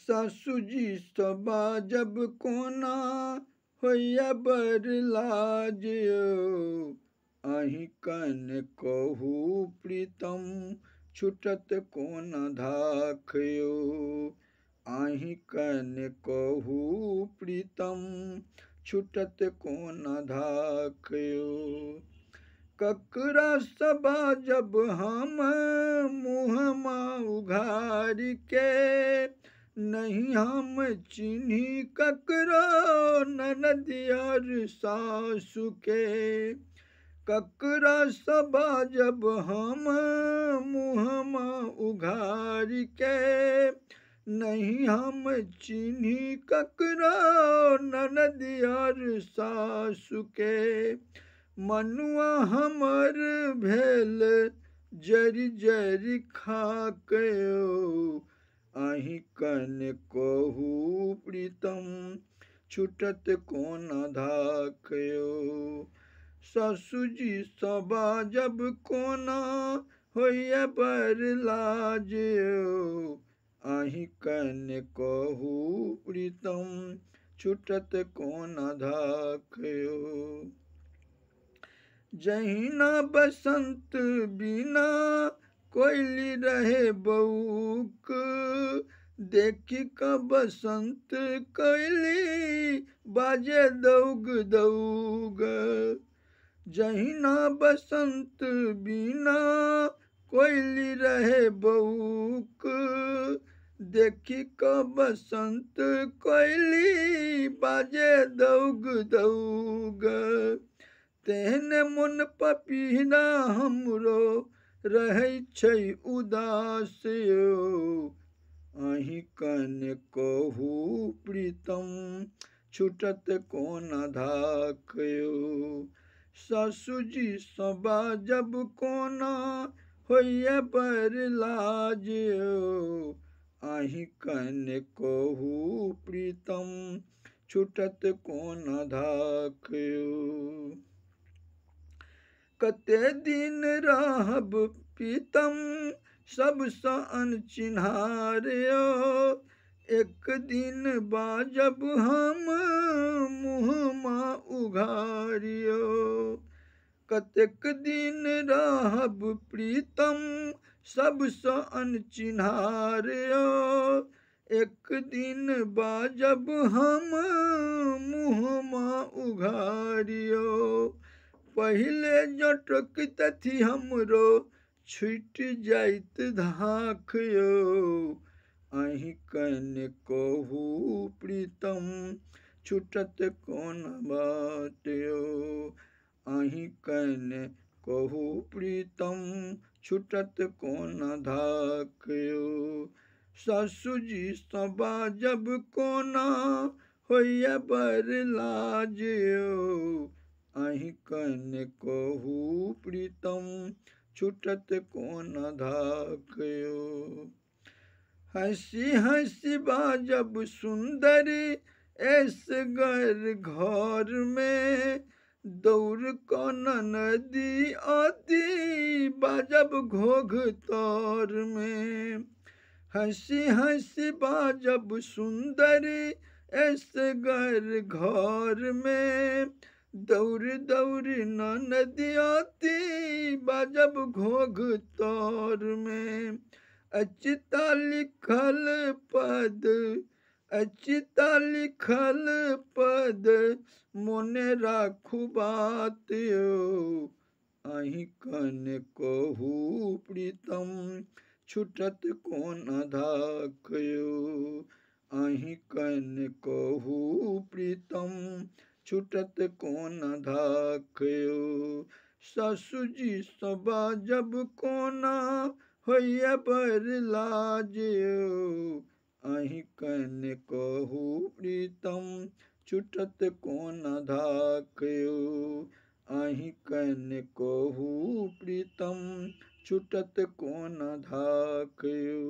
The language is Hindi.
सासु जी सबा जब कोना होइया बर लाजियो अहि कन कहू प्रीतम छुटत कोना धाखयो आहि कन कहू प्रीतम छुटत कोना धाखयो ककरा सबा जब हम मुँहमा उघार के नहीं हम चिन्ही ककरो ननदियर सासु के ककरा सबा जब हम मुँहमा उघार के नहीं हम चिन्ही ककरो ननदियर सासु के मनुआ हमर भेल जरि जरि खाकयो आहि कन कहू प्रीतम छुटत कोना धाखयो सासु जी सबा जब कोना होइया बर लाजियो आहि कन कहू प्रीतम छुटत कोना धाखयो जहिना बसंत बिना कोयली रहे बउक देखी का बसंत कोयली बाजे दौग दौग जहिना बसंत बिना कोयली रहे बउक देखी का बसंत कोयली बाजे दौग दौग तेहने मन पपीना हमरो रहै छै उदास यो आहि कन कहू प्रीतम छुटत कोना धाखयो सासु जी सबा जब कोना होइया बर लाजियो आहि कन कहू प्रीतम छुटत कोना धाखयो कते दिन रहब प्रीतम सबसँ अनचिन्हारयो एक दिन बाजब हम मुँहमा उघारियो कतेक दिन रहब प्रीतम सबसँ अनचिन्हारयो एक दिन बाजब हम मुँहमा उघारियो पहिले जटकतथि हमरो छूट जाइत धाखयो आहि कन कहू प्रीतम छुटत कोना बाटयो आहि कन कहू प्रीतम छुटत कोना धाखयो सासु जी सबा जब कोना होइया बर लाजियो आहि कन कहू प्रीतम छुटत कोना धाखयो हंसी हंसी बाजब सुंदरी ऐसगर घर में दौड़ कन नदी आती बाजब घोघ तौर में हंसी हंसी बाजब सुंदरी ऐसगर घर में दौड़ दौड़ नदी आती बाजब घोघ तौर में अचिता लिखल पद अचिता लिखल पद मोने राखू बात यो आहि कन कहू प्रीतम छुटत कोना धाखयो आहि कन कहू प्रीतम छुटत कोना धाखयो सासु जी सबा जब कोना होइया बर लाजियो आहि कन कहू प्रीतम छुटत कोना धाखयो आहि कन कहू प्रीतम छुटत कोना धाखयो।